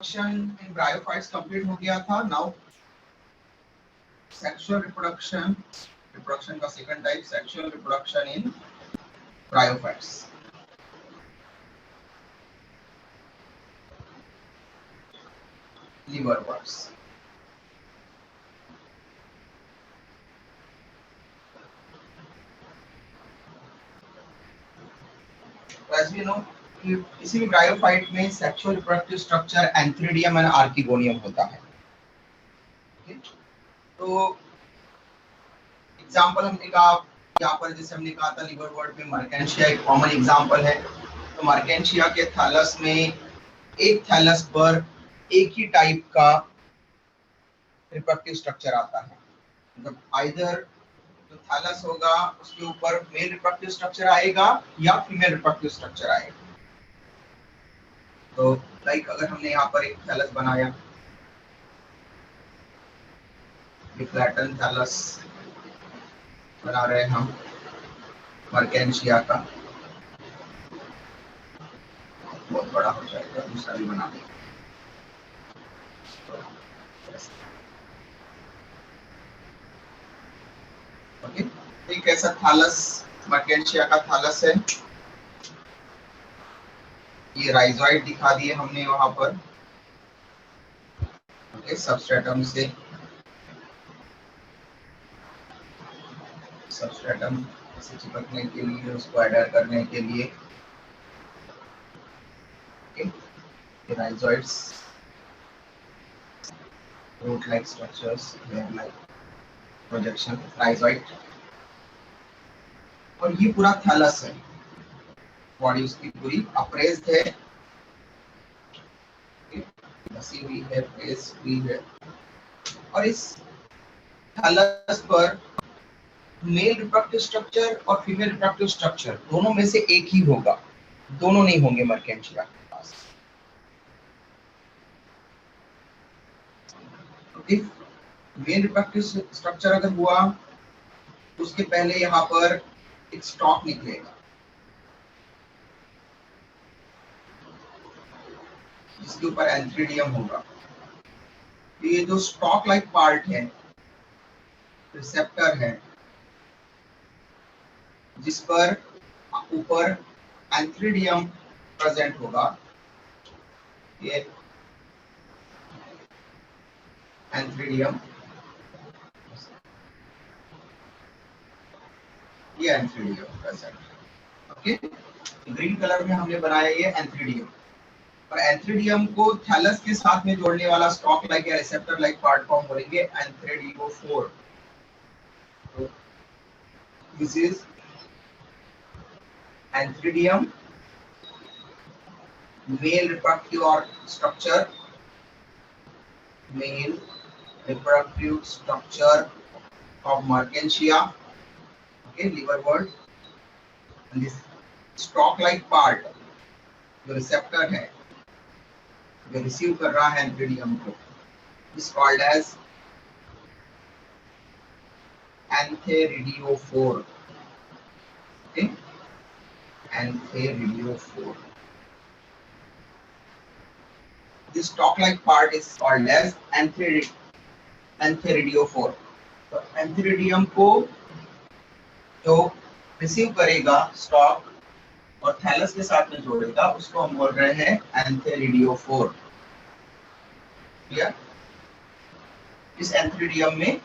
Reproduction in bryophytes complete हो गया था। नाउ सेक्सुअल रिप्रोडक्शन, रिप्रोडक्शन का second type sexual reproduction in bryophytes. Liverworts. As we know कि किसी भी ब्रायोफाइट में sexual reproductive structure antheridium and archegonium होता है। तो एग्जांपल हमने कहा यहाँ पर, जैसे हमने कहा था लिवरवर्ट में मर्केंशिया एक कॉमन एग्जांपल है। तो मर्केंशिया के थैलस में एक थैलस पर एक ही टाइप का रिप्रोडक्टिव स्ट्रक्चर आता है। मतलब आइदर जो थैलस होगा उसके ऊपर मेल रिप्रोडक्टिव स्ट्रक्चर आएगा या फीमेल रिप्रोडक्टिव स्ट्रक्चर आएगा। तो लाइक अगर हमने यहाँ पर एक थैलस बनाया, फ्लैटन थैलस बना रहे हैं हम मर्केंशिया का, बहुत बड़ा हो जाएगा, दूसरा भी बना देंगे। ओके, एक ऐसा थैलस मर्केंशिया का थैलस है। ये राइजोइड दिखा दिए हमने वहां पर। ओके, सबस्ट्रेटम से सबस्ट्रेटम से चिपकने के लिए, उसको एडर करने के लिए rhizoids, root-like structures, hair-like projection, rhizoid। और ये पूरा थैलस है, बॉडी उसकी पूरी अप्रेस्ड है, बसी हुई है, प्रेस हुई है। और इस थैलस पर मेल रिप्रोडक्टिव स्ट्रक्चर और फीमेल रिप्रोडक्टिव स्ट्रक्चर दोनों में से एक ही होगा, दोनों नहीं होंगे मर्केंशिया के पास। मेल रिप्रोडक्टिव स्ट्रक्चर अगर हुआ उसके पहले यहाँ पर एक स्टॉक निकलेगा जिसके ऊपर एंथ्रीडियम होगा। ये जो स्टॉक लाइक पार्ट है, रिसेप्टर है, जिस पर ऊपर एंथ्रीडियम प्रेजेंट होगा। ये एंथ्रीडियम, ये antheridium present. Okay, green colour में हमने बनाया ये एंथ्रीडियम। और एंथ्रीडियम को थैलस के साथ में जोड़ने वाला स्टॉक लाइक या रिसेप्टर लाइक पार्ट को हम बोलेंगे antheridiophore. This is antheridium, male reproductive structure, male reproductive structure of Merkensia, okay, liverwort, and this stalk-like part जो रिसेप्टर है, जो रिसीव कर रहा है एंथ्रीडियम को, is called as antheridiophore, okay, antheridiophore. This stalk-like part is called as antheridiophore. तो antheridium को जो रिसीव करेगा स्टॉक और थैलस के साथ में जोड़ेगा, उसको हम बोल रहे हैं एंथेरिडियोफोर। क्लियर? इस एंथ्रीडियम में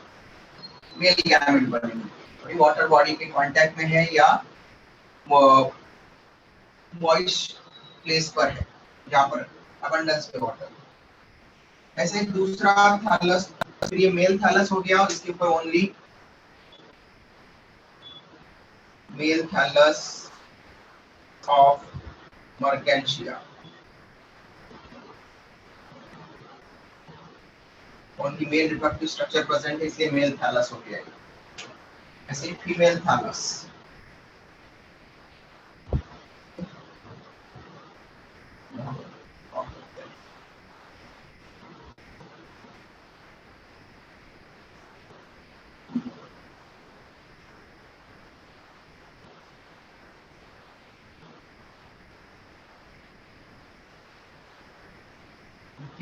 मेल गैमेट बनेंगे, वाटर बॉडी के कांटेक्ट में है या मॉइस्ट प्लेस पर है जहां पर अबंडेंस पे वाटर। ऐसे एक दूसरा थैलस, फिर ये मेल थैलस हो गया और इसके ऊपर only male thallus of Marchantia, only male reproductive structure present है, इसलिए मेल थैलस हो गया। ऐसे फीमेल थैलस,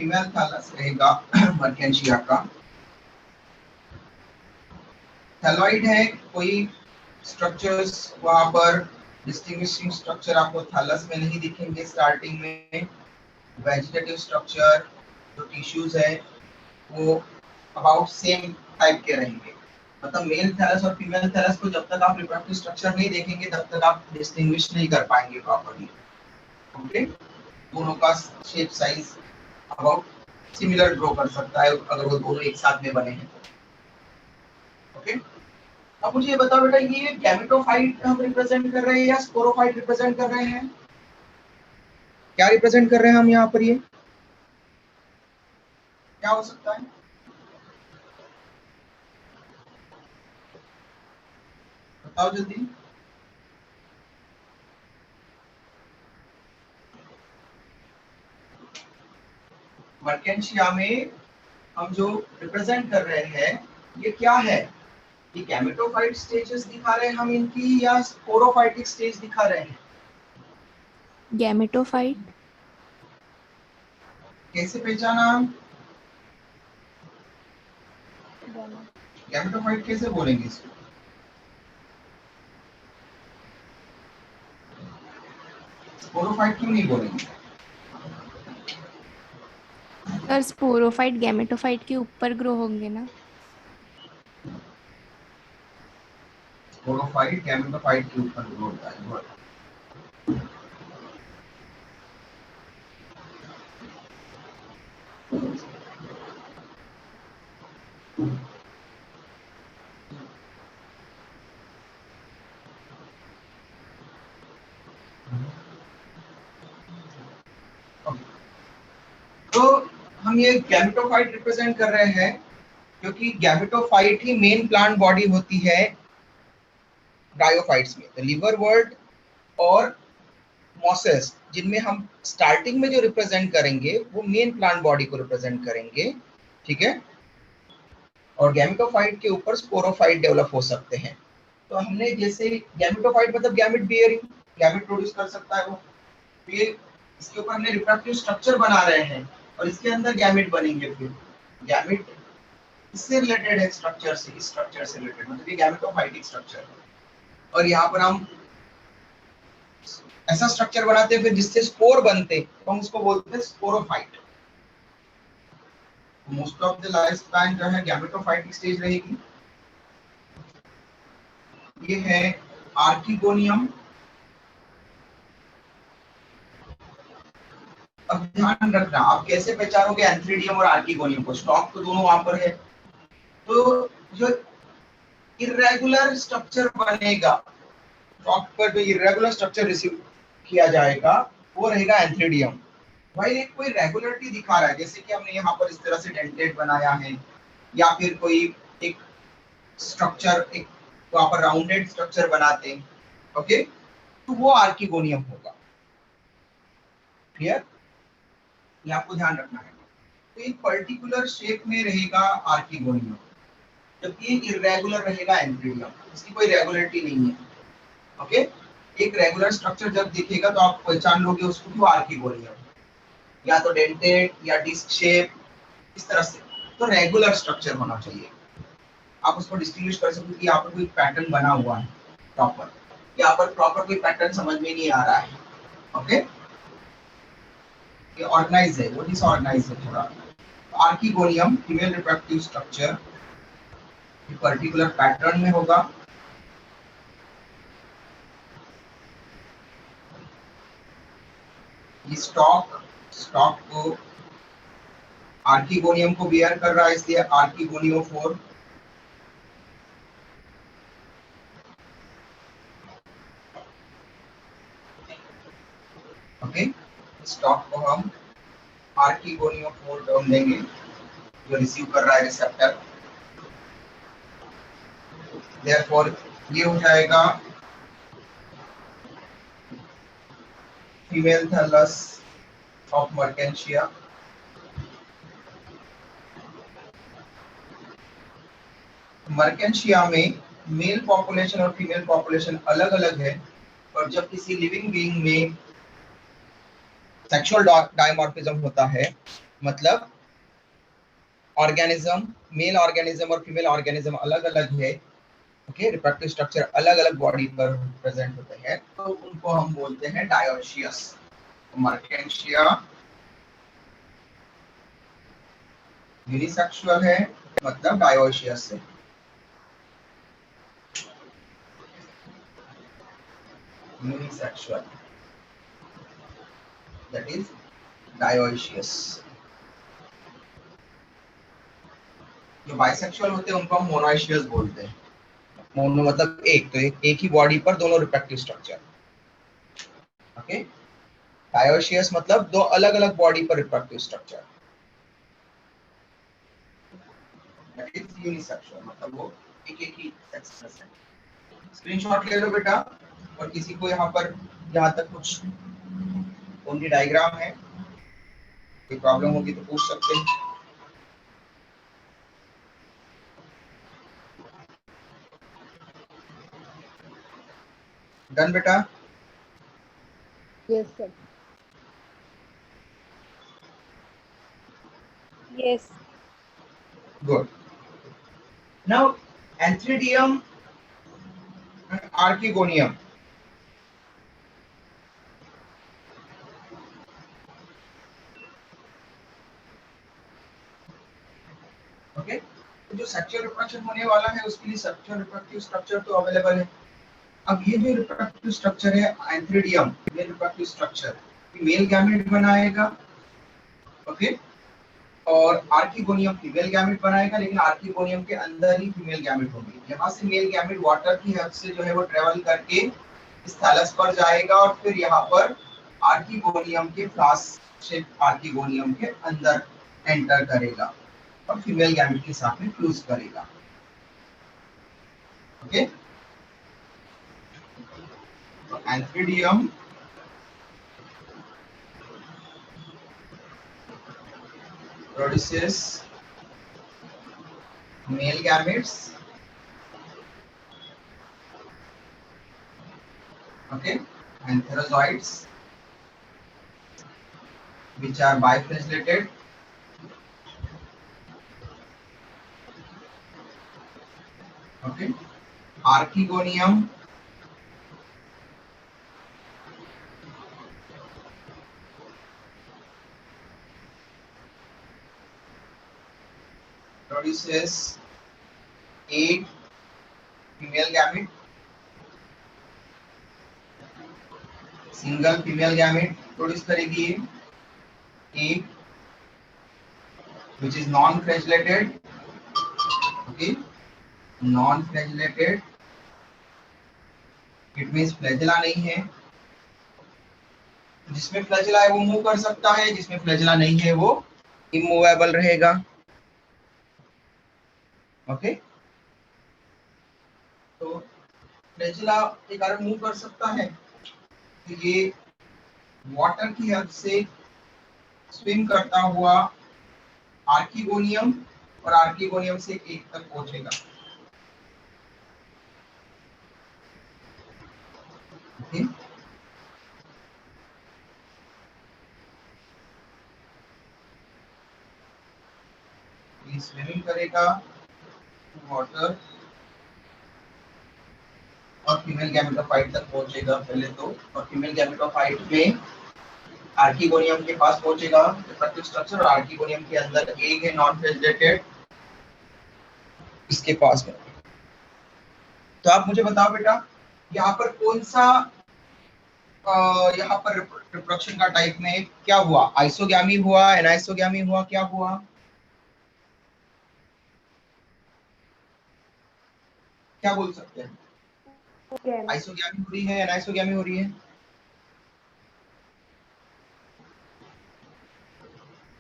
फीमेल थैलस रहेगा मर्केंशिया का। थैलॉइड है, कोई स्ट्रक्चर्स वहां पर डिस्टिंग्विशिंग स्ट्रक्चर आपको थैलस में नहीं दिखेंगे स्टार्टिंग में। वेजिटेटिव स्ट्रक्चर जो टिश्यूज है वो अबाउट सेम टाइप के रहेंगे। मतलब मेल थैलस और फीमेल थैलस को जब तक आप रिप्रोडक्टिव स्ट्रक्चर नहीं देखेंगे तब तक आप डिस्टिंग्विश नहीं कर पाएंगे प्रॉपर्ली। ओके, दोनों का shape size about similar grow कर सकता है अगर वो दोनों एक साथ में बने हैं। ओके, अब मुझे ये बताओ बेटा, ये गैमेटोफाइट हम रिप्रेजेंट कर रहे हैं या स्पोरोफाइट रिप्रेजेंट कर रहे हैं? क्या रिप्रेजेंट कर रहे हैं हम यहाँ पर? ये क्या हो सकता है? बताओ जल्दी। मर्केंशिया में हम जो रिप्रेजेंट कर रहे हैं ये क्या है? ये गैमेटोफाइट स्टेजेस दिखा रहे हैं हम इनकी या स्पोरोफाइटिक स्टेज दिखा रहे हैं? गैमेटोफाइट। कैसे पहचाना हम? गैमेटोफाइट कैसे बोलेंगे इसको? स्पोरोफाइट क्यों नहीं बोलेंगे? सर स्पोरोफाइट गैमेटोफाइट के ऊपर ग्रो होंगे ना? स्पोरोफाइट गैमेटोफाइट के ऊपर ग्रो होता है। तो हम ये गैमेटोफाइट रिप्रेजेंट कर रहे हैं क्योंकि गैमेटोफाइट ही मेन प्लांट बॉडी होती है ब्रायोफाइट्स में। तो लिवर वर्ड और मॉसेस जिनमें हम स्टार्टिंग में जो रिप्रेजेंट करेंगे वो मेन प्लांट बॉडी को रिप्रेजेंट करेंगे, ठीक है। और गैमेटोफाइट के ऊपर स्पोरोफाइट डेवलप हो सकते हैं। तो हमने जैसे गैमेटोफाइट मतलब गैमेट बियरिंग, गैमेट प्रोड्यूस कर सकता है वो। ये इसके ऊपर हमने रिप्रोडक्टिव स्ट्रक्चर बना रहे हैं और इसके अंदर गैमेट बनेंगे। फिर गैमेट इससे रिलेटेड है, स्ट्रक्चर से, इस स्ट्रक्चर से रिलेटेड, मतलब ये गैमेटोफाइटिक स्ट्रक्चर है। और यहाँ पर हम ऐसा स्ट्रक्चर बनाते हैं फिर जिससे स्पोर बनते, तो हम उसको बोलते हैं sporophyte. Most of the life span जो है गैमेटोफाइटिक स्टेज रहेगी। ये है आर्किगोनियम। अब ध्यान रखना, आप कैसे पहचानोगे एंथ्रीडियम और आर्किगोनियम को? स्टॉक तो दोनों वहां पर है। तो जो इर्रेगुलर स्ट्रक्चर बनेगा, स्टॉक पर जो इर्रेगुलर स्ट्रक्चर रिसीव किया जाएगा वो रहेगा एंथ्रीडियम। भाई एक कोई रेगुलरिटी दिखा रहा है, जैसे कि हमने यहाँ पर इस तरह से डेंटेड बनाया है, या फिर कोई एक स्ट्रक्चर, एक वहां पर राउंडेड स्ट्रक्चर बनाते हैं, ओके, तो वो आर्किगोनियम होगा। क्लियर? ये आपको ध्यान रखना है। तो एक पर्टिकुलर शेप में रहेगा आर्किगोनियम, जबकि इर्रेगुलर रहेगा एंथ्रीडियम। इसकी कोई रेगुलरिटी नहीं है। ओके, एक रेगुलर स्ट्रक्चर जब दिखेगा तो आप पहचान लोगे उसको कि वो आर्किगोनियम, या तो डेंटेड या डिस्क शेप, इस तरह से। तो रेगुलर स्ट्रक्चर होना चाहिए, आप उसको डिस्टिंग्विश कर सकते हो कि यहाँ पर कोई पैटर्न बना हुआ है प्रॉपर, यहाँ पर प्रॉपर कोई पैटर्न समझ में नहीं आ रहा है। ओके, ये ऑर्गेनाइज है, वो डिसऑर्गेनाइज है थोड़ा। Archegonium female reproductive structure particular pattern में होगा। ये स्टॉक को आर्किगोनियम को बियर कर रहा है, इसलिए आर्किगोनियोफोर। ओके, स्टॉक को हम आर्किगोनियोफोर टर्म देंगे जो रिसीव कर रहा है रिसेप्टर। देयरफॉर ये हो जाएगा female thallus of marchantia. Marchantia में मेल पॉपुलेशन और फीमेल पॉपुलेशन अलग अलग है, और जब किसी लिविंग बीइंग में सेक्सुअल डायमॉर्फिज्म होता है मतलब ऑर्गेनिज्म, मेल ऑर्गेनिज्म और फीमेल ऑर्गेनिज्म अलग अलग है, ओके, रिप्रोडक्टिव स्ट्रक्चर अलग अलग बॉडी पर प्रेजेंट होते हैं, तो उनको हम बोलते हैं डायोशियस। मर्केंशिया यूनिसेक्सुअल है, मतलब डायोशियस है। Unisexual, that is dioecious. जो बाइसेक्सुअल होते हैं उनको हम मोनोइशियस बोलते हैं। मोनो मतलब एक, तो एक ही बॉडी पर दोनों रिप्रोडक्टिव स्ट्रक्चर, ओके। डायोशियस मतलब दो अलग अलग बॉडी पर reproductive structure, that is unisexual, मतलब वो एक ही सेक्स है। स्क्रीनशॉट ले लो बेटा, और किसी को यहाँ पर जहाँ तक कुछ ओनली डायग्राम है, कोई प्रॉब्लम होगी तो पूछ सकते हैं। डन बेटा? Yes, sir. Yes. Good. Now, Anthridium and Archegonium. Okay? तो जो सेक्सुअल रिप्रोडक्शन होने वाला है उसके लिए सेक्सुअल रिप्रोडक्टिव स्ट्रक्चर तो अवेलेबल है। अब ये जो रिप्रोडक्टिव स्ट्रक्चर है एंथ्रिडियम, ये रिप्रोडक्टिव स्ट्रक्चर मेल गैमेट बनाएगा, ओके, और आर्किगोनियम फीमेल गैमेट बनाएगा, लेकिन आर्किगोनियम के अंदर ही फीमेल गैमेट होगी। यहाँ से मेल गैमेट वाटर की हेल्प से जो है वो ट्रेवल करके इस थैलस पर जाएगा और फिर यहाँ पर आर्किगोनियम के फ्लास्क शेप आर्किगोनियम के अंदर एंटर करेगा और फीमेल गैमेट के साथ में फ्यूज करेगा, ओके। तो एंथ्रिडियम produces male gametes, okay, and therozoites which are biflagellated, okay. Archegonium produces 8 female gamete, single female gamete produce करेगी एक, which is non flagellated, okay, non flagellated, it means flagella नहीं है। जिसमें फ्लैजेला है वो move कर सकता है, जिसमें फ्लैजेला नहीं है वो इमूवेबल रहेगा, ओके। तो फ्लैजेला के कारण मूव कर सकता है, तो ये वाटर की हेल्प से स्विम करता हुआ आर्किगोनियम और आर्किगोनियम से एक तक पहुंचेगा, ओके। ये स्विमिंग करेगा वाटर और फीमेल गैमेटोफाइट तक पहुंचेगा पहले तो, और फीमेल गैमेटोफाइट में आर्किगोनियम के पास पहुंचेगा रिप्रोडक्टिव स्ट्रक्चर, और आर्किगोनियम के अंदर एग है नॉन फ्लैजेलेटेड, इसके पास में। तो आप मुझे बताओ बेटा, यहाँ पर कौन सा यहाँ पर रिप्रोडक्शन का टाइप में क्या हुआ? आइसोगैमी हुआ, एनाइसोगैमी हुआ, क्या हुआ? क्या बोल सकते हैं? आइसोगैमी हो रही है, एनाइसोगैमी हो रही है?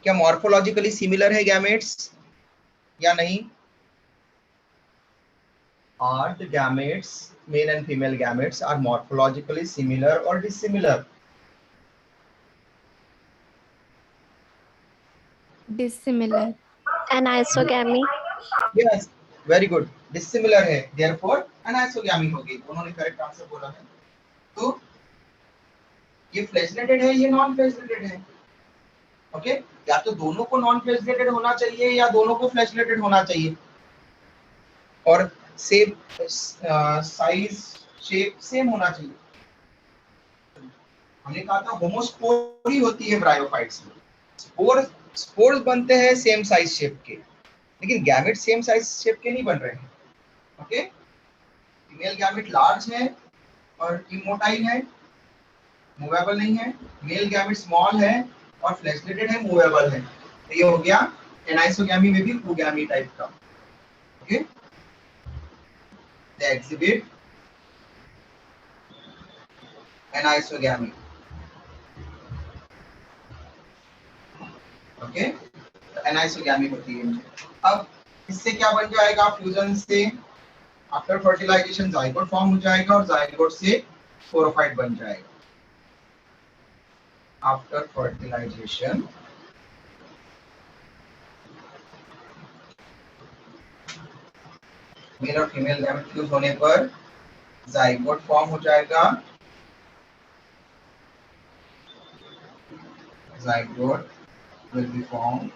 क्या मॉर्फोलॉजिकली सिमिलर है गैमेट्स या नहीं? Are the gametes, male and female gametes, are morphologically similar or dissimilar? Dissimilar. Anisogamy. Yes, very good. Dissimilar है, therefore anisogamy होगी। उन्होंने करेक्ट आंसर बोला है। तो ये फ्लैजेलेटेड है, ये नॉन फ्लैजेलेटेड है। ओके, या तो दोनों को नॉन फ्लैजेलेटेड होना चाहिए या दोनों को फ्लैजेलेटेड होना चाहिए, और सेम साइज शेप सेम होना चाहिए। हमने कहा था होमोस्पोर ही होती है ब्रायोफाइट्स में, स्पोर्स बनते हैं सेम साइज शेप के, लेकिन गैमेट सेम साइज शेप के नहीं बन रहे हैं। ओके, फीमेल गैमेट लार्ज है और इमोटाइल है, मूवेबल नहीं है, मेल गैमेट स्मॉल है और फ्लैजेलेटेड है, मूवेबल है। तो ये हो गया एनाइसोगैमी में भी फूगैमी टाइप का। Okay, they exhibit anisogamy. Okay, तो एनाइसोगैमी होती है। अब इससे क्या बन जाएगा, फ्यूजन से आफ्टर फर्टिलाइजेशन जाइगोट फॉर्म हो जाएगा और जाइगोट से स्पोरोफाइट बन जाएगा। आफ्टर फर्टिलाइजेशन मेल और फीमेल गैमेट फ्यूज होने पर जाइगोट फॉर्म हो जाएगा, जाइगोट विल बी फॉर्म,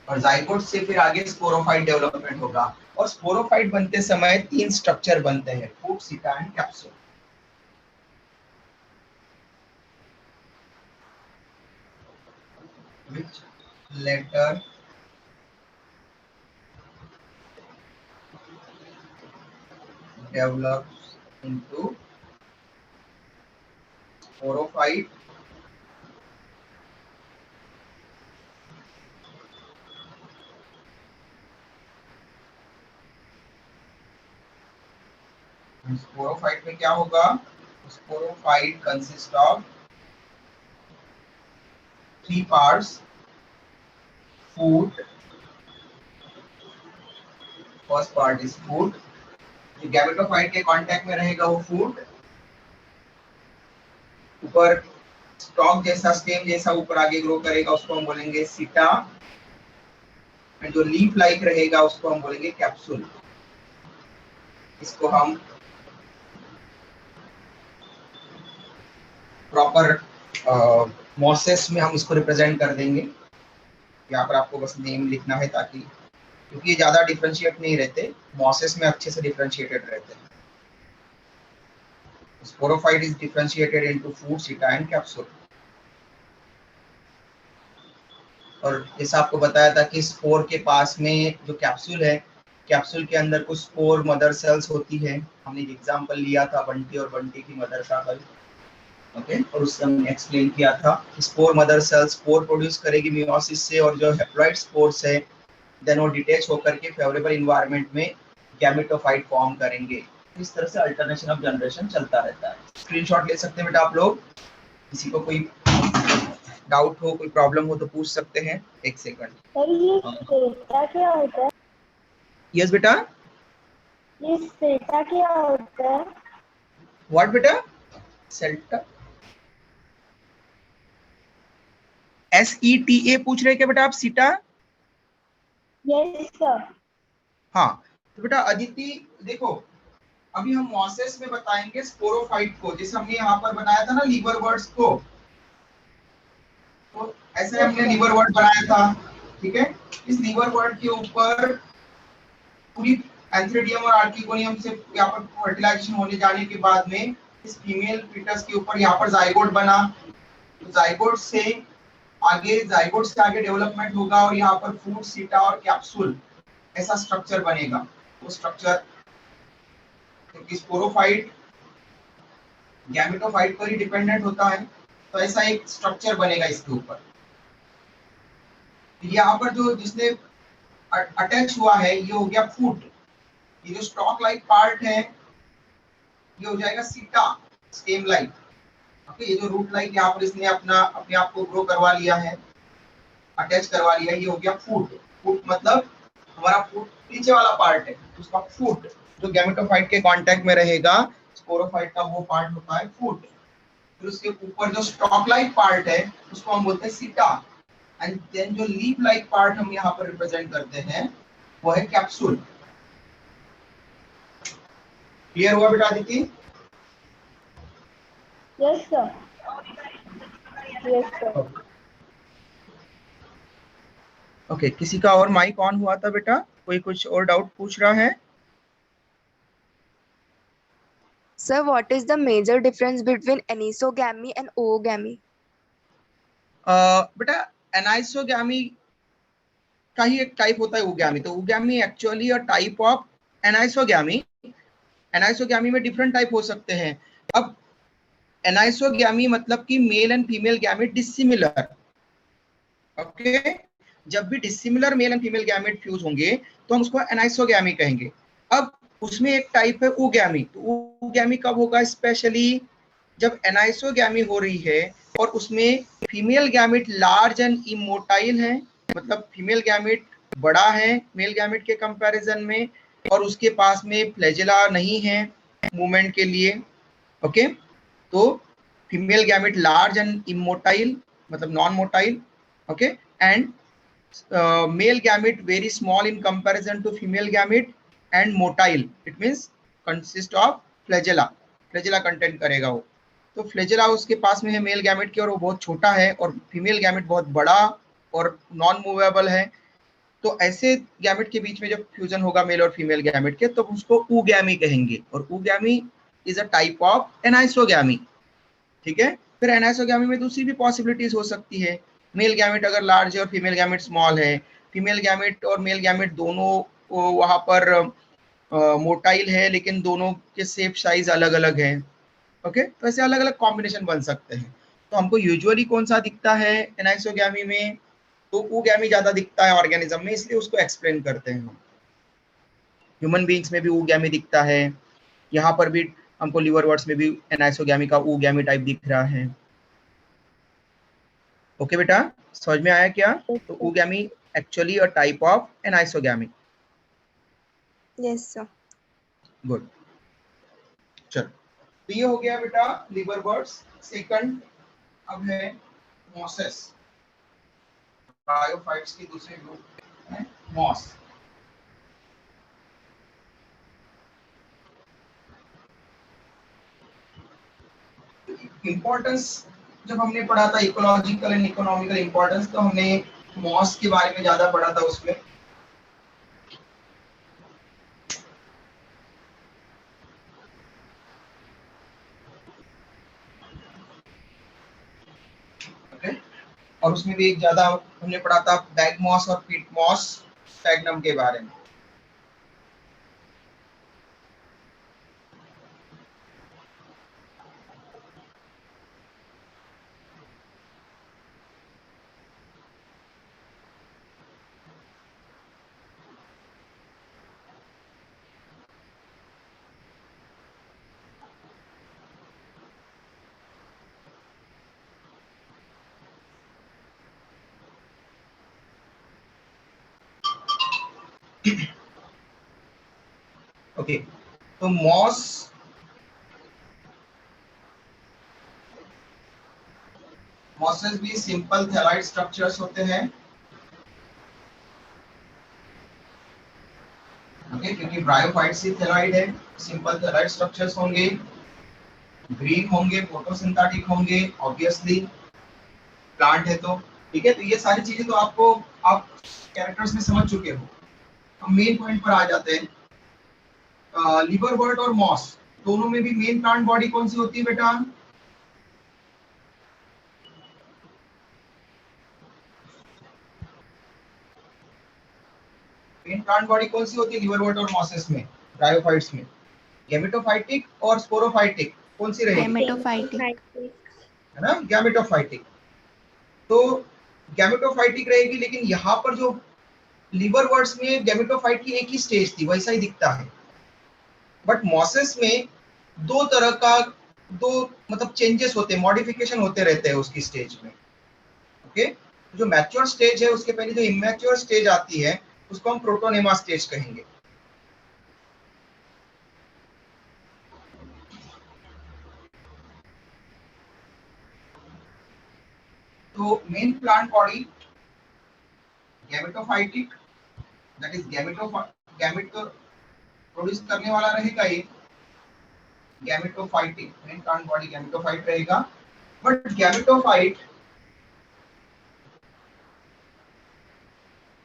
और जाइगोट से फिर आगे स्पोरोफाइट डेवलपमेंट होगा। और स्पोरोफाइट बनते समय 3 स्ट्रक्चर बनते हैं, foot, seta and capsule. which later develops into sporophyte, sporophyte में क्या होगा, sporophyte consist of 3 parts, foot, first part is foot, जो गैमेटोफाइट के कांटेक्ट में रहेगा वो फूट, ऊपर स्टॉक जैसा, स्टेम जैसा ऊपर आगे ग्रो करेगा उसको हम बोलेंगे सीटा, एंड जो लीफ लाइक रहेगा उसको हम बोलेंगे कैप्सूल। इसको हम प्रॉपर मॉसेस में हम इसको रिप्रेजेंट कर देंगे। यहाँ पर आपको बस नेम लिखना है, ताकि क्योंकि ये ज्यादा डिफरेंशिएट नहीं रहते, मॉसेस में अच्छे से डिफरेंशिएटेड रहते हैं। Sporophyte is differentiated into foot, seta and capsule. और जैसा आपको बताया था कि स्पोर के पास में जो कैप्सूल है, कैप्सूल के अंदर कुछ स्पोर मदर सेल्स होती है। हमने एग्जांपल लिया था बंटी और बंटी की मदर का कल। ओके, और उससे हमने एक्सप्लेन किया था spore mother cell spore produce करेगी मियोसिस से, और जो हैप्लॉइड स्पोर्स है देन वो डिटैच होकर के फेवरेबल इन्वायरमेंट में गैमेटोफाइट फॉर्म करेंगे। इस तरह से अल्टरनेशन ऑफ जनरेशन चलता रहता है। स्क्रीनशॉट ले सकते हैं बेटा आप लोग, किसी को कोई डाउट हो, कोई प्रॉब्लम हो तो पूछ सकते हैं। एक सेकंड। सर ये सेटा क्या होता है? यस बेटा, ये सेटा क्या होता है? व्हाट बेटा? सेल्टा, SETA पूछ रहे क्या बेटा आप? सीटा? Yes sir. हाँ, तो बेटा अदिति देखो, अभी हम मॉसेस में बताएंगे स्पोरोफाइट को, जैसे हमने यहाँ पर बनाया था ना लीवर वर्ड्स को, तो ऐसे हमने लीवर वर्ड बनाया था। ठीक है, इस लीवर वर्ड के ऊपर पूरी एंथ्रेडियम और आर्किगोनियम से यहाँ पर फर्टिलाइजेशन होने जाने के बाद में इस फीमेल फीटस के ऊपर यहाँ पर जाइगोट बना, तो जाइगोट से आगे डेवलपमेंट होगा और यहाँ पर फूट, सीटा और कैप्सूल ऐसा स्ट्रक्चर बनेगा। वो स्ट्रक्चर क्योंकि स्पोरोफाइट गैमेटोफाइट पर ही डिपेंडेंट होता है, तो ऐसा एक स्ट्रक्चर बनेगा इसके ऊपर। यहाँ पर जो जिसने अटैच हुआ है ये हो गया फूट, ये जो स्टॉक लाइक पार्ट है ये हो जाएगा सीटा, स्टेम लाइक। ओके, ये जो रूट लाइक यहाँ पर इसने अपने आप को ग्रो करवा लिया है, अटैच करवा लिया है, ये हो गया फूट। फूट मतलब हमारा फूट नीचे वाला पार्ट है, उसका फूट जो गैमेटोफाइट के कांटेक्ट में रहेगा, स्पोरोफाइट का वो पार्ट होता है फूट। फिर उसके ऊपर जो स्टॉक लाइक पार्ट है उसको हम बोलते हैं सीटा, एंड देन जो लीफ लाइक पार्ट हम यहाँ पर रिप्रेजेंट करते हैं वो है कैप्सूल। क्लियर हुआ बेटा Aditi? Yes sir. Yes sir. Okay, किसी का और माइक ऑन हुआ था बेटा? कोई कुछ और डाउट पूछ रहा है? Sir, what is the major difference between anisogamy and oogamy? बेटा एनाइसोगैमी का ही एक टाइप होता है ओगैमी। तो ओगैमी actually a type of anisogamy. Anisogamy में डिफरेंट टाइप हो सकते हैं। अब एनाइसोगैमी मतलब कि male and female gamete dissimilar. Okay, जब भी dissimilar male and female gamete fuse होंगे तो हम उसको एनाइसोगैमी कहेंगे। अब उसमें एक टाइप है ओगैमी। तो ओगैमी कब होगा? स्पेशली जब एनाइसोगैमी हो रही है और उसमें female gamete large and immotile है, मतलब फीमेल गैमेट बड़ा है मेल गैमेट के कंपैरिजन में, और उसके पास में फ्लैजेला नहीं है मूवमेंट के लिए। ओके, तो female gamete large and immotile मतलब non motile. Okay, and male gamete very small in comparison to female gamete and motile, it means consist of flagella। flagella content करेगा वो। तो फ्लैजेला उसके पास में है मेल गैमेट के और वो बहुत छोटा है, और फीमेल गैमेट बहुत बड़ा और नॉन मूवेबल है। तो ऐसे गैमेट के बीच में जब फ्यूजन होगा मेल और फीमेल गैमेट के, तो उसको ऊगैमी कहेंगे। और oogamy is a type of anisogamy. ठीक है, फिर एनाइसोगैमी में दूसरी भी पॉसिबिलिटीज हो सकती है। मेल गैमेट अगर लार्ज है और फीमेल गैमेट स्मॉल है, फीमेल गैमेट और मेल गैमेट दोनों वहां पर मोटाइल है लेकिन दोनों के शेप साइज अलग अलग है। ओके, तो ऐसे अलग अलग कॉम्बिनेशन बन सकते हैं। तो हमको यूजुअली कौन सा दिखता है एनाइसोगैमी में? तो ऊगैमी ज्यादा दिखता है ऑर्गेनिज्म में, इसलिए उसको एक्सप्लेन करते हैं हम। ह्यूमन बीइंग्स में भी ऊगैमी दिखता है, यहाँ पर भी हमको लिवरवर्ट्स में भी एनाइसोगैमी का ऊगैमी टाइप दिख रहा है। ओके बेटा, समझ में आया क्या? तो oogamy actually a type of anisogamy. Yes, sir. Good, चलो, तो ये हो गया बेटा लिवरवर्ट्स। सेकंड अब है मॉसेस। ब्रायोफाइट्स की दूसरे ग्रुप है मॉस। इंपॉर्टेंस जब हमने पढ़ा था इकोलॉजिकल एंड इकोनॉमिकल इंपॉर्टेंस, तो हमने मॉस के बारे में ज्यादा पढ़ा था उसमें। okay? और उसमें भी एक ज्यादा हमने पढ़ा था बैग मॉस और पीट मॉस स्पैग्नम के बारे में। ओके, तो मॉसेस भी सिंपल थैलाइड स्ट्रक्चर्स होते हैं। ओके, क्योंकि ब्रायोफाइट्स ही थैलाइड है, सिंपल थैलाइड स्ट्रक्चर्स होंगे, ग्रीन होंगे, फोटोसिंथेटिक होंगे ऑब्वियसली, प्लांट है तो। ठीक है, तो ये सारी चीजें तो आपको आप कैरेक्टर्स में समझ चुके हो। हम मेन पॉइंट पर आ जाते हैं। लिवरवर्ट और मॉस दोनों में भी मेन प्लांट बॉडी कौन सी होती है बेटा? मेन प्लांट बॉडी कौन सी होती है लिवरवर्ट और मॉसेस में, ब्रायोफाइट्स में? गैमेटोफाइटिक और स्पोरोफाइटिक, कौन सी रहेगी? गैमेटोफाइटिक। है ना, गैमेटोफाइटिक। तो गैमेटोफाइटिक रहेगी, लेकिन यहाँ पर जो लिवरवर्ट्स में गैमेटोफाइट की एक ही स्टेज थी, वैसा ही दिखता है। बट मॉसेस में दो तरह का मतलब चेंजेस होते हैं, मॉडिफिकेशन होते रहते हैं उसकी स्टेज में। ओके, जो मैच्योर स्टेज है उसके पहले जो इमैच्योर स्टेज आती है उसको हम प्रोटोनेमा स्टेज कहेंगे। तो main plant body gametophytic, that is gamete produce करने वाला रहेगा ये gametophytic. Main plant body gametophyte रहेगा। बट गैमेटोफाइट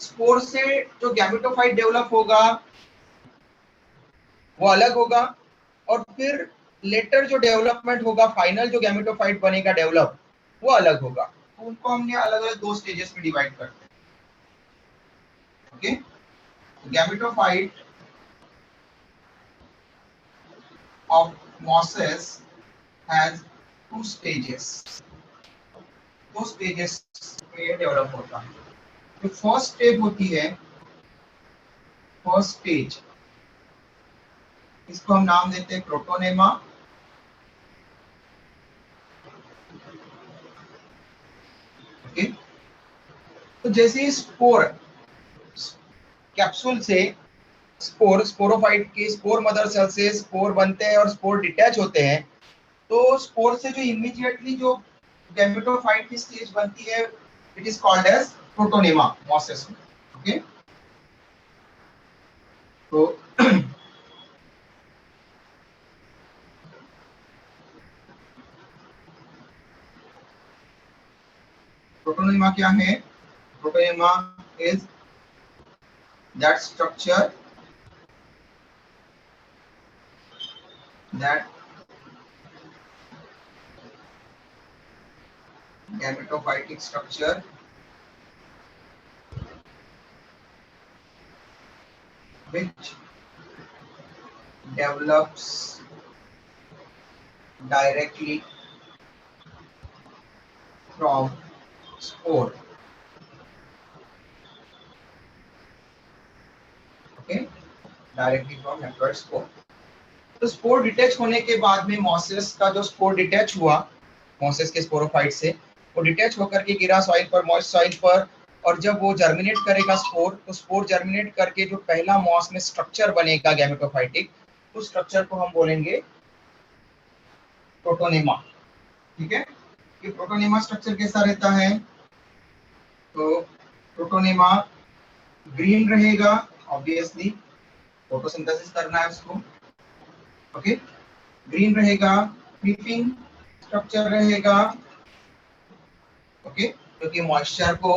स्पोर से जो गैमेटोफाइट डेवलप होगा वो अलग होगा, और फिर लेटर जो डेवलपमेंट होगा, फाइनल जो गैमेटोफाइट बनेगा डेवलप, वो अलग होगा। तो उनको हमने अलग अलग दो स्टेजेस में डिवाइड करते हैं। Okay, gametophyte of mosses has two stages, दो स्टेजेस में डेवलप होता है। तो फर्स्ट स्टेप होती है, फर्स्ट स्टेज, इसको हम नाम देते हैं प्रोटोनेमा। ओके, तो जैसे ही स्पोर, कैप्सूल से स्पोर, स्पोरोफाइट के स्पोर मदर सेल से स्पोर बनते हैं और स्पोर डिटैच होते हैं, तो स्पोर से जो इमीडिएटली जो गैमेटोफाइट की स्टेज बनती है, it is called as protonema mosses में। ओके, तो प्रोटोनेमा क्या है? Protonema is that structure that gametophytic structure which develops directly from spore. Okay, directly from haploid spore. तो स्पोर डिटैच होने के बाद में मॉसेस का जो स्पोर डिटैच हुआ मॉसेस के स्पोरोफाइट से, वो डिटैच होकर के गिरा सॉइल पर, मॉइस्ट सॉइल पर, और जब वो जर्मिनेट करेगा स्पोर, तो स्पोर जर्मिनेट करके जो पहला मॉस में स्ट्रक्चर बनेगा गैमेटोफाइटिक, उस स्ट्रक्चर को हम बोलेंगे प्रोटोनेमा। ठीक है, ये प्रोटोनेमा स्ट्रक्चर कैसा रहता है? तो प्रोटोनेमा ग्रीन रहेगा, ऑब्वियसली फोटोसिंथेसिस करना है उसको। ओके, ग्रीन रहेगा, क्रीपिंग स्ट्रक्चर रहेगा। ओके, क्योंकि मॉइस्चर को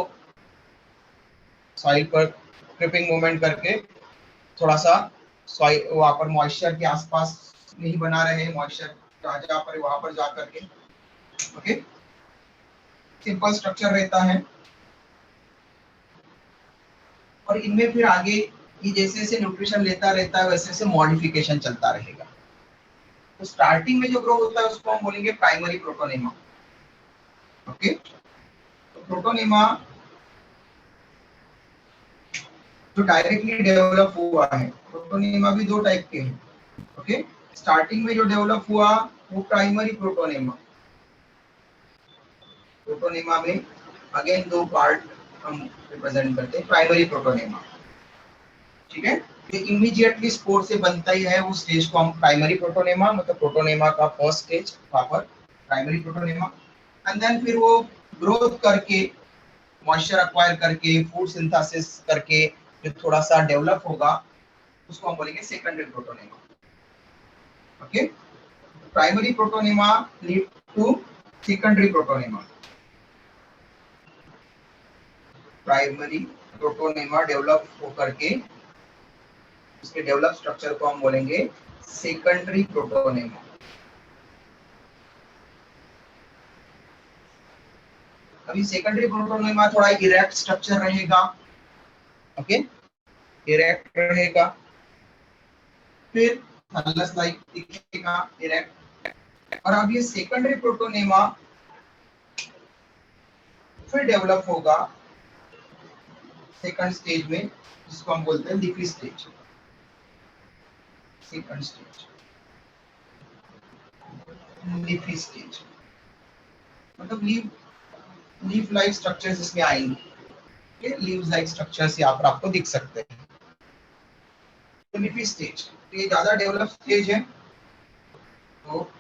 सॉइल पर क्रीपिंग मूवमेंट करके थोड़ा सा सॉइल वहां पर मॉइस्चर के आसपास नहीं बना रहे, मॉइस्चर जहाँ पर वहां पर जा करके। ओके, सिंपल स्ट्रक्चर रहता है, और इनमें फिर आगे ये जैसे जैसे न्यूट्रिशन लेता रहता है वैसे वैसे मॉडिफिकेशन चलता रहेगा। तो स्टार्टिंग में जो ग्रो होता है उसको हम बोलेंगे प्राइमरी प्रोटोनेमा। ओके, तो प्रोटोनेमा जो डायरेक्टली डेवलप हुआ है, प्रोटोनेमा भी दो टाइप के हैं। ओके, स्टार्टिंग में जो डेवलप हुआ वो प्राइमरी प्रोटोनेमा। प्रोटोनेमा में अगेन दो पार्ट हम रिप्रेजेंट करते हैं, प्राइमरी प्रोटोनेमा। ठीक है, ये इमीडिएटली स्पोर से बनता ही है, वो स्टेज को हम प्राइमरी प्रोटोनेमा, मतलब प्रोटोनेमा का first stage proper primary protonema. And then फिर वो ग्रोथ करके, मॉइस्चर अक्वायर करके, फूड सिंथेसिस करके जो थोड़ा सा डेवलप होगा, उसको हम बोलेंगे secondary protonema. Okay, primary protonema lead to secondary protonema. Primary protonema develop होकर के उसके डेवलप स्ट्रक्चर को हम बोलेंगे सेकेंडरी प्रोटोनेमा। अभी सेकेंडरी प्रोटोनेमा थोड़ा इरेक्ट स्ट्रक्चर रहेगा। ओके, इरेक्ट रहेगा, फिर थैलस लाइक दिखेगा इरेक्ट। और अब ये सेकेंडरी प्रोटोनेमा फिर डेवलप होगा सेकंड स्टेज में, जिसको हम बोलते हैं leafy stage. Second stage leafy stage, मतलब लीफ लाइक स्ट्रक्चर्स इसमें आएंगे। लीव्स लाइक स्ट्रक्चर्स यहाँ पर आपको दिख सकते हैं। तो लीफी स्टेज, तो ये ज्यादा डेवलप स्टेज है, तो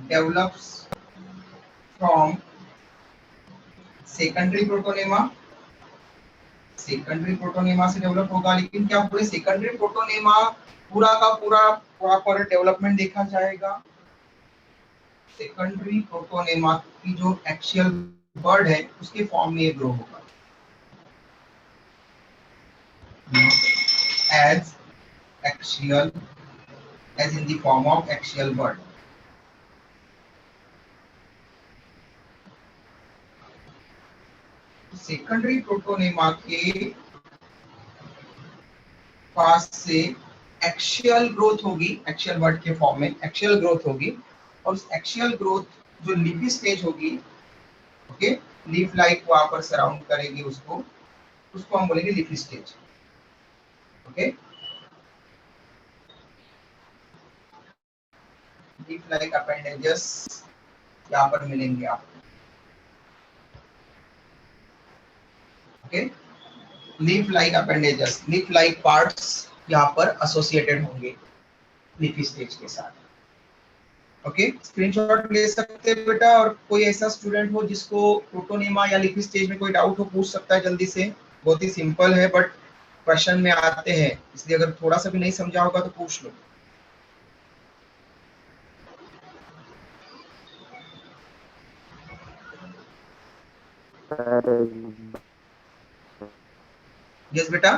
develops from secondary protonema. Secondary protonema से डेवलप होगा, लेकिन क्या पूरे सेकेंडरी प्रोटोनेमा पूरा का पूरा प्रॉपर डेवलपमेंट देखा जाएगा? सेकेंडरी प्रोटोनेमा की जो एक्सियल बर्ड है उसके फॉर्म में ये ग्रो होगा। as axial, as in the form of axial bud. Secondary protonema के पास से एक्शियल ग्रोथ होगी, एक्शियल बड के फॉर्म में एक्शियल ग्रोथ होगी, और उस एक्शियल ग्रोथ जो लीफी स्टेज होगी, ओके, लीफ लाइक वहां पर सराउंड करेगी उसको हम बोलेंगे leafy stage. Okay, leaf like appendages यहाँ पर मिलेंगे आपको। Okay, leaf like appendages, leaf like parts यहाँ पर एसोसिएटेड होंगे लीफी स्टेज के साथ। ओके, स्क्रीनशॉट ले सकते हैं बेटा, और कोई ऐसा स्टूडेंट हो जिसको प्रोटोनेमा या लीफी स्टेज में कोई डाउट हो पूछ सकता है जल्दी से। बहुत ही सिंपल है बट क्वेश्चन में आते हैं, इसलिए अगर थोड़ा सा भी नहीं समझा होगा तो पूछ लो। यस बेटा,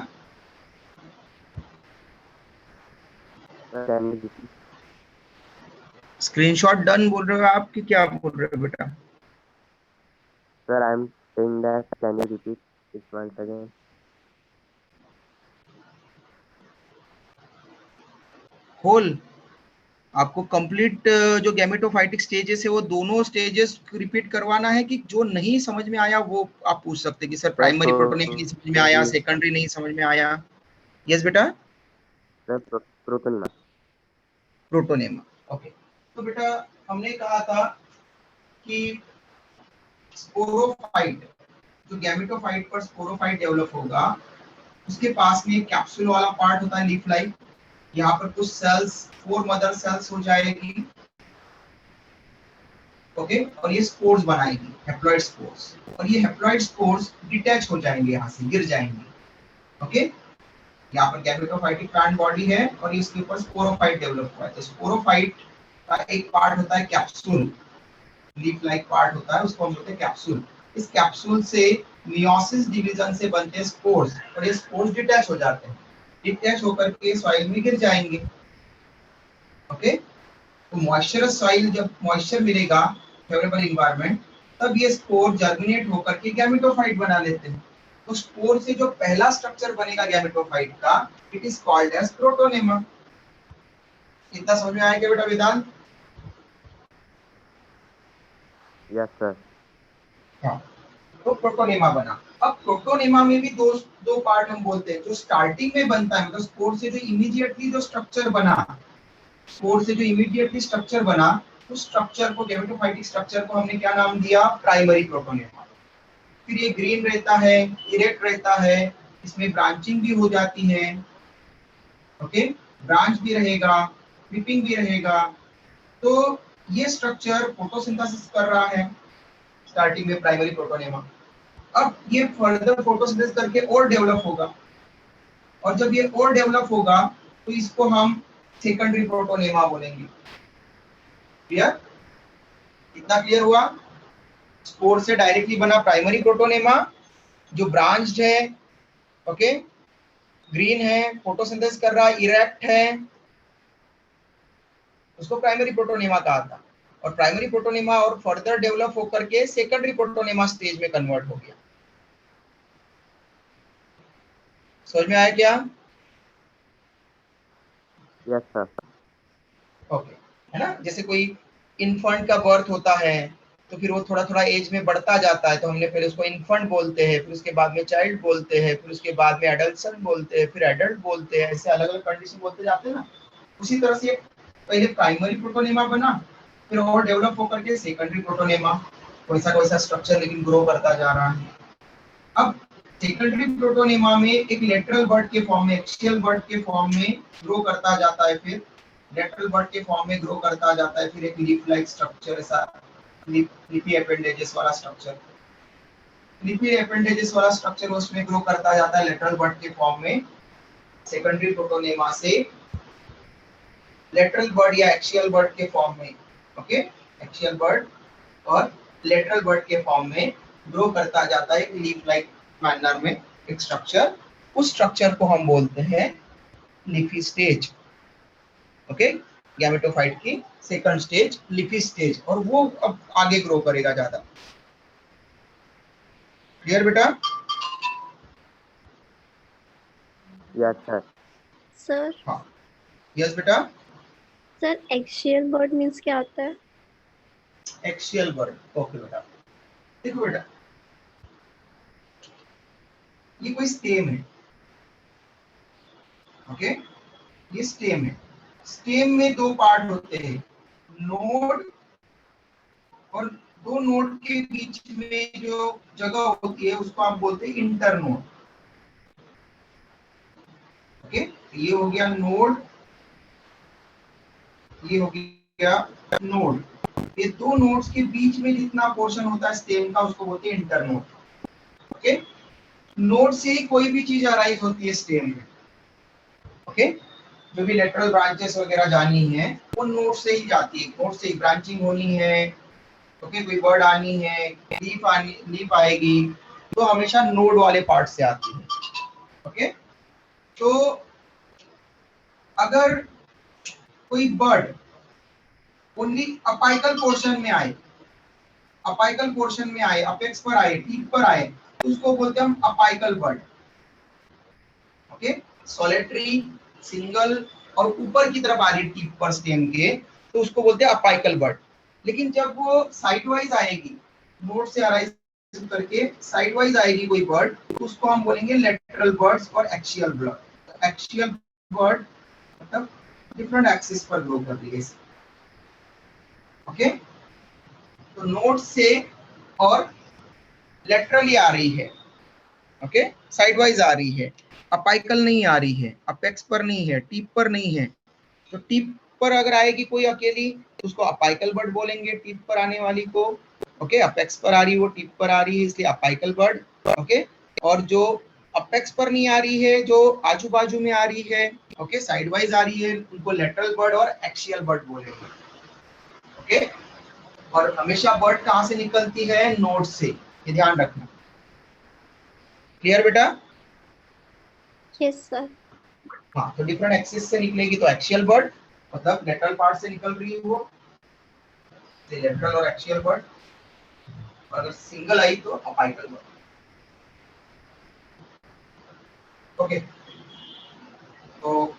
स्क्रीनशॉट डन बोल रहे हो आप कि क्या बोल रहे हो बेटा? Sir, I'm saying that can you repeat it once again? Whole आपको कंप्लीट जो गैमेटोफाइटिक स्टेजेस है वो दोनों स्टेजेस रिपीट करवाना है, कि जो नहीं समझ में आया वो आप पूछ सकते हैं कि सर प्राइमरी प्रोटोनेमा नहीं समझ में आया, सेकेंडरी नहीं समझ में आया। यस बेटा, Sir, protonema. प्रोटोनेमा। ओके, तो बेटा हमने कहा था कि स्पोरोफाइट, जो गैमेटोफाइट पर स्पोरोफाइट डेवलप होगा उसके पास में कैप्सूल वाला पार्ट होता है लीफ लाइक। यहाँ पर कुछ सेल्स, 4 मदर सेल्स हो जाएगी, ओके, और ये स्पोर्स बनाएगी, हैप्लॉइड स्पोर्स, और ये हैप्लॉइड स्पोर्स डिटैच हो जाएंगे, यहाँ से गिर जाएंगे। ओके, यहाँ पर गैमेटोफाइटिक प्लांट बॉडी है और इसके ऊपर स्पोरोफाइट डेवलप हुआ है। तो स्पोरोफाइट का एक पार्ट होता है कैप्सूल, लीफ लाइक पार्ट होता है, उसको हम बोलते हैं कैप्सूल। इस कैप्सूल से मियोसिस डिवीजन से बनते हैं स्पोर्स, और ये स्पोर्स डिटैच हो जाते हैं, डिटैच होकर के सॉइल में गिर जाएंगे। ओके, तो मॉइस्चरस सॉइल, जब मॉइस्चर मिलेगा, फेवरेबल एनवायरनमेंट, तब ये स्पोर जर्मिनेट होकर के गैमेटोफाइट बना लेते हैं। तो स्पोर से जो पहला स्ट्रक्चर बनेगा गैमेटोफाइट का, it is called as protonema. इतना समझ में आया क्या बेटा वेदांत? Yes, sir. हाँ, तो प्रोटोनेमा बना। अब प्रोटोनेमा में भी दो पार्ट हम बोलते हैं, जो स्टार्टिंग में बनता है, मतलब स्पोर से जो इमीडिएटली जो स्ट्रक्चर बना, स्पोर से जो इमीडिएटली स्ट्रक्चर बना, उस स्ट्रक्चर को, गैमेटोफाइटिक स्ट्रक्चर को हमने क्या नाम दिया? Primary protonema. फिर ये ग्रीन रहता है, इरेक्ट रहता है, इसमें ब्रांचिंग भी हो जाती है। ओके, ब्रांच भी रहेगा, क्लिपिंग भी रहेगा। तो ये स्ट्रक्चर फोटोसिंथेसिस कर रहा है स्टार्टिंग में, प्राइमरी प्रोटोनेमा। अब ये फर्दर फोटोसिंथेसिस करके और डेवलप होगा, और जब ये और डेवलप होगा तो इसको हम सेकेंडरी प्रोटोनेमा बोलेंगे। क्लियर? इतना क्लियर हुआ? स्पोर से डायरेक्टली बना प्राइमरी प्रोटोनेमा, जो ब्रांच्ड है, ओके, ग्रीन है, फोटोसिंथेसिस कर रहा है, इरेक्ट है, उसको प्राइमरी प्रोटोनेमा कहा था। और प्राइमरी प्रोटोनेमा और फर्दर डेवलप होकर के सेकेंडरी प्रोटोनेमा स्टेज में कन्वर्ट हो गया। समझ में आया क्या? Yes, sir. ओके, है ना? जैसे कोई इन्फेंट का बर्थ होता है तो फिर वो थोड़ा थोड़ा एज में बढ़ता जाता है, तो हमने पहले उसको इन्फेंट बोलते हैं, फिर उसके बाद में चाइल्ड बोलते हैं, फिर उसके बाद में एडल्सन बोलते हैं, फिर एडल्ट बोलते हैं, ऐसे अलग अलग कंडीशन बोलते जाते हैं ना। उसी तरह से पहले प्राइमरी प्रोटोनेमा बना, फिर और डेवलप होकर के सेकेंडरी प्रोटोनेमा, वैसा स्ट्रक्चर लेकिन ग्रो करता जा रहा है। अब सेकेंडरी प्रोटोनेमा में एक लेटरल बड के फॉर्म में, एक्सियल बड के फॉर्म में ग्रो करता जाता है, फिर लेटरल बड के फॉर्म में ग्रो करता जाता है, फिर एक लीफ लाइक स्ट्रक्चर, ऐसा लीफी एपेंडेजेस वाला स्ट्रक्चर, लीफी एपेंडेजेस वाला स्ट्रक्चर उसमें ग्रो करता जाता है लेटरल बड के फॉर्म में। सेकेंडरी प्रोटोनेमा से लेटरल बड या एक्सियल बड के फॉर्म में, ओके, एक्सियल बड और लेटरल बड के फॉर्म में ग्रो करता जाता है लीफ लाइक मैनर में एक स्ट्रक्चर। उस स्ट्रक्चर को हम बोलते हैं लीफी स्टेज। ओके, गैमेटोफाइट की सेकंड स्टेज लीफी स्टेज, और वो अब आगे ग्रो करेगा ज्यादा। क्लियर बेटा? Yes, sir. सर हाँ, यस बेटा। सर एक्सियल बर्ड मीन्स क्या होता है? एक्सियल बर्ड, ओके बेटा। देखो बेटा, ये कोई स्टेम है। ओके, ये स्टेम है। स्टेम में दो पार्ट होते हैं, नोड, और दो नोड के बीच में जो जगह होती है उसको आप बोलते हैं इंटरनोड। ओके, ये हो गया नोड, ये हो गया नोड। ये दो नोड्स के बीच में जितना पोर्शन होता है स्टेम का उसको बोलते हैं इंटरनोड। ओके, नोड से ही कोई भी चीज अराइज होती है स्टेम में। ओके, जो भी लेटरल ब्रांचेस वगैरह जानी है वो नोड से ही जाती है, नोड से ही ब्रांचिंग होनी है। ओके, कोई वर्ड आनी है, लीफ आएगी, तो हमेशा नोड वाले पार्ट से आती है। ओके, तो अगर कोई वर्ड ओनली अपाइकल पोर्शन में आए, अपाइकल पोर्शन में आए, अपेक्स पर आए, टीप पर आए, तो उसको बोलते हैं हम apical word. Okay, solitary, single और ऊपर की तरफ आ रही टिप पर स्टेम के, तो उसको बोलते हैं अपाइकल बर्ड। लेकिन जब वो साइड वाइज आएगी, नोड से अराइज करके साइड वाइज आएगी कोई बर्ड, तो उसको हम बोलेंगे लेटरल बर्ड्स और एक्सियल बर्ड। एक्सियल बर्ड मतलब डिफरेंट एक्सिस पर ग्रो कर रही है। ओके, तो नोड से और लेटरली आ रही है। ओके, साइड वाइज आ रही है, अपाइकल नहीं आ रही है, अपेक्स पर नहीं है, टिप पर नहीं है। तो टिप पर अगर आएगी कोई अकेली तो उसको अपाइकल बर्ड बोलेंगे, टिप पर आने वाली को। ओके, अपेक्स पर आ रही है, वो टिप पर आ रही है, इसलिए अपाइकल बर्ड। ओके, और जो अपेक्स पर नहीं आ रही है, जो आजू बाजू में आ रही है, ओके, साइड वाइज आ रही है, उनको लेटरल बर्ड और एक्सियल बर्ड बोलेंगे। ओके, और हमेशा बर्ड कहां से निकलती है? नोड से, ये ध्यान रखना। क्लियर बेटा? Yes sir. हाँ, तो डिफरेंट एक्सिस से निकलेगी तो एक्सियल बर्ड, मतलब लेटरल पार्ट से निकल रही है वो, लेटरल और एक्सियल बर्ड। और अगर सिंगल आई तो अपाइकल बर्ड। ओके, तो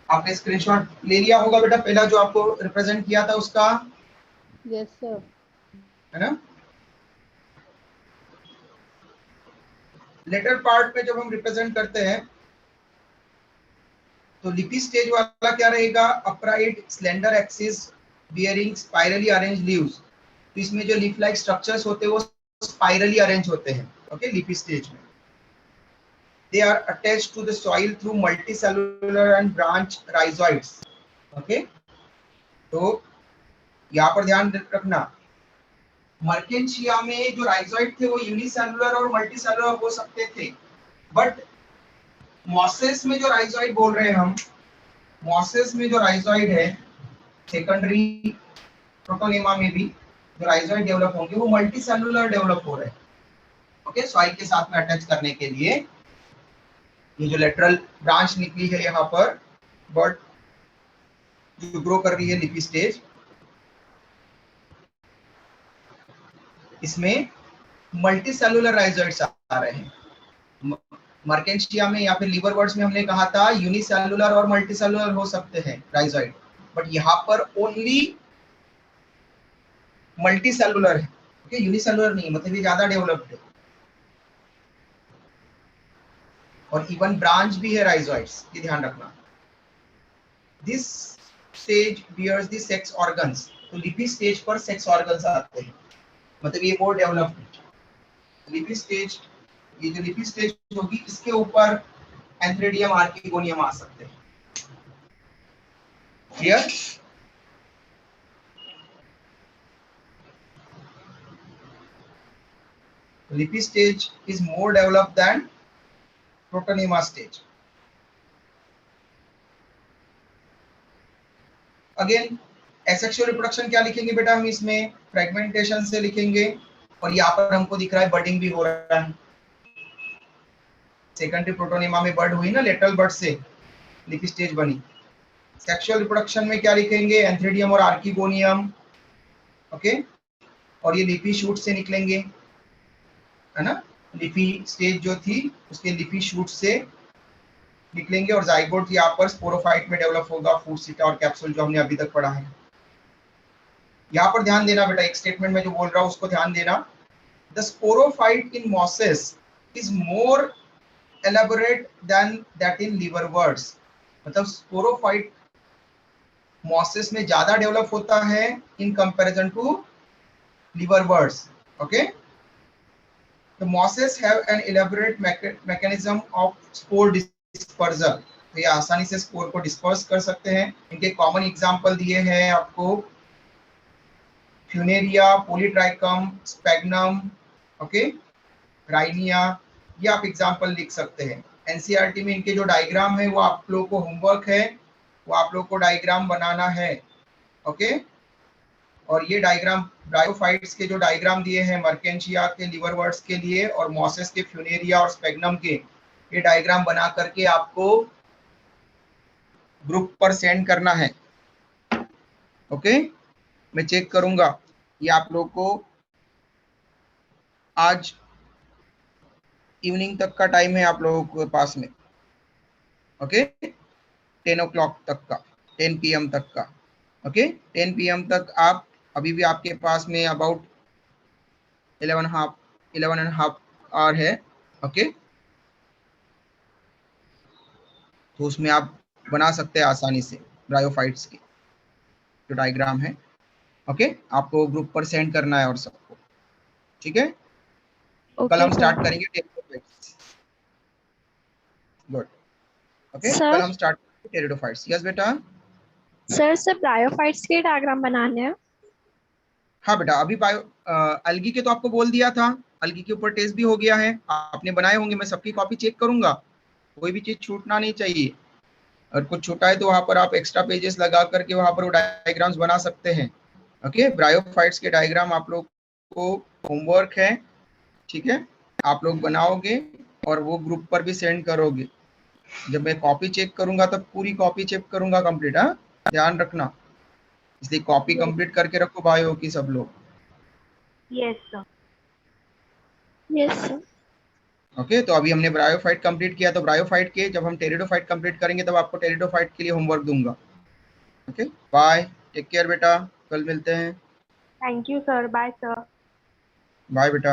आपने स्क्रीनशॉट ले लिया होगा बेटा, पहला जो आपको रिप्रेजेंट किया था उसका? Yes sir. है ना? लेटर पार्ट में जब हम रिप्रेजेंट करते हैं तो लिपी स्टेज वाला क्या रहेगा? Upright slender axis bearing spirally arrange leaves. तो इसमें जो लीफ लाइक स्ट्रक्चर्स होते हैं वो स्पाइरली अरेंज होते हैं। ओके, लिपी स्टेज में they are attached to the soil through multicellular and branch rhizoids. Okay, तो यहाँ पर ध्यान रखना, मर्केंशिया में जो राइजोइड थे वो यूनिसेलुलर और मल्टीसेलुलर हो सकते थे, बट मॉसेस में जो राइजोइड बोल रहे हैं हम, मॉसेस में जो राइजोइड है, सेकेंडरी प्रोटोनेमा में भी जो राइजोइड डेवलप होंगे वो मल्टीसेलुलर डेवलप हो रहे हैं। ओके, सॉइल के साथ में अटैच करने के लिए ये जो लेटरल ब्रांच निकली है यहाँ पर, बर्ड जो ग्रो कर रही है लिपी स्टेज, इसमें मल्टीसेलुलर राइजोइड्स आ रहे हैं। मर्केंशिया में या फिर लीवर बर्ड्स में हमने कहा था यूनिसेलुलर और मल्टीसेलुलर हो सकते हैं राइजोइड, बट यहाँ पर ओनली मल्टीसेलुलर है। ओके, यूनिसेलुलर नहीं, मतलब ये ज्यादा डेवलप्ड है। और इवन ब्रांच भी है राइजोइड्स, ये ध्यान रखना। This stage bears the sex organs. तो लिपी स्टेज पर सेक्स ऑर्गन्स आते हैं, मतलब ये मोर डेवलप्ड लिपी स्टेज। ये जो लिपी स्टेज होगी इसके ऊपर एंथ्रेडियम आर्किगोनियम आ सकते हैं। Clear? Leafy stage is more developed than protonema stage. Again asexual reproduction क्या लिखेंगे बेटा हम इसमें? फ्रेगमेंटेशन से लिखेंगे, और यहाँ पर हमको दिख रहा है बडिंग भी हो रहा है। सेकेंडरी प्रोटोनिमा में बर्ड हुई ना, लेटरल बर्ड से लिपी स्टेज बनी। सेक्सुअल रिप्रोडक्शन में क्या लिखेंगे, एंथ्रेडियम और आर्किगोनियम, ओके, और ये लिपी शूट से निकलेंगे, है ना, लिपी स्टेज जो थी उसके लिपी शूट से निकलेंगे, और जाइगोट यहाँ पर स्पोरोफाइट में डेवलप होगा, फूड सीटा और कैप्सूल जो हमने अभी तक पढ़ा है। यहाँ पर ध्यान देना बेटा, एक स्टेटमेंट में जो बोल रहा हूँ उसको ध्यान देना। The sporophyte in mosses is more elaborate than that in liverworts, मतलब स्पोरोफाइट मॉसेस में ज्यादा डेवलप होता है in comparison to liverworts. Okay, the mosses have an elaborate mechanism of spore dispersal, तो ये आसानी से स्पोर को डिस्पर्स कर सकते हैं। इनके कॉमन एग्जांपल दिए हैं आपको, Funaria, Polytrichum, sphagnum, okay, Rhynia, ये आप एग्जांपल लिख सकते हैं। एनसीईआरटी में इनके जो डायग्राम है वो आप लोगों को होमवर्क है, वो आप लोगों को डायग्राम बनाना है, ओके। और ये डायग्राम ब्रायोफाइट्स के जो डायग्राम दिए हैं, मर्केंशिया के, लिवरवर्ट्स के लिए, और मॉसेस के, फ्यूनेरिया और स्पेग्नम के, ये डायग्राम बना करके आपको ग्रुप पर सेंड करना है, ओके। मैं चेक करूंगा, ये आप लोग को आज इवनिंग तक का टाइम है आप लोगों के पास में, ओके, 10 o'clock तक का, 10 PM तक का, ओके। 10 PM तक आप, अभी भी आपके पास में अबाउट 11.5 आवर है, ओके। तो उसमें आप बना सकते हैं आसानी से ब्रायोफाइट्स के जो डायग्राम है, ओके। आपको ग्रुप पर सेंड करना है और सबको, ठीक है। कल हम स्टार्ट करेंगे टेरिडोफाइट्स, गुड, ओके। कल हम स्टार्ट करेंगे टेरिडोफाइट्स। यस बेटा। सर ब्रायोफाइट्स के डायग्राम बनाने हैं? हाँ बेटा, अभी अलगी के तो आपको बोल दिया था, अलगी के ऊपर टेस्ट भी हो गया है, आपने बनाए होंगे, मैं सबकी कॉपी चेक करूंगा, कोई भी चीज छूटना नहीं चाहिए, और कुछ छूटा है तो वहां पर आप एक्स्ट्रा पेजेस लगा करके वहां पर वो डायग्राम्स बना सकते हैं, ओके। ब्रायोफाइट्स के डायग्राम आप लोग को होमवर्क है, ठीक है, आप लोग बनाओगे और वो ग्रुप पर भी सेंड करोगे। जब मैं कॉपी चेक करूंगा तब पूरी कॉपी चेक करूंगा कंप्लीट, हाँ, ध्यान रखना, इसलिए कॉपी कंप्लीट करके रखो बायो की सब लोग। Yes sir. Yes sir. Okay, तो अभी हमने ब्रायोफाइट कंप्लीट किया, तो ब्रायोफाइट के जब हम टेरिडोफाइट कंप्लीट करेंगे तब आपको टेरिडोफाइट के लिए होमवर्क दूंगा, ओके। बाय, टेक केयर बेटा, कल मिलते हैं। Thank you sir, bye sir. Bye बेटा।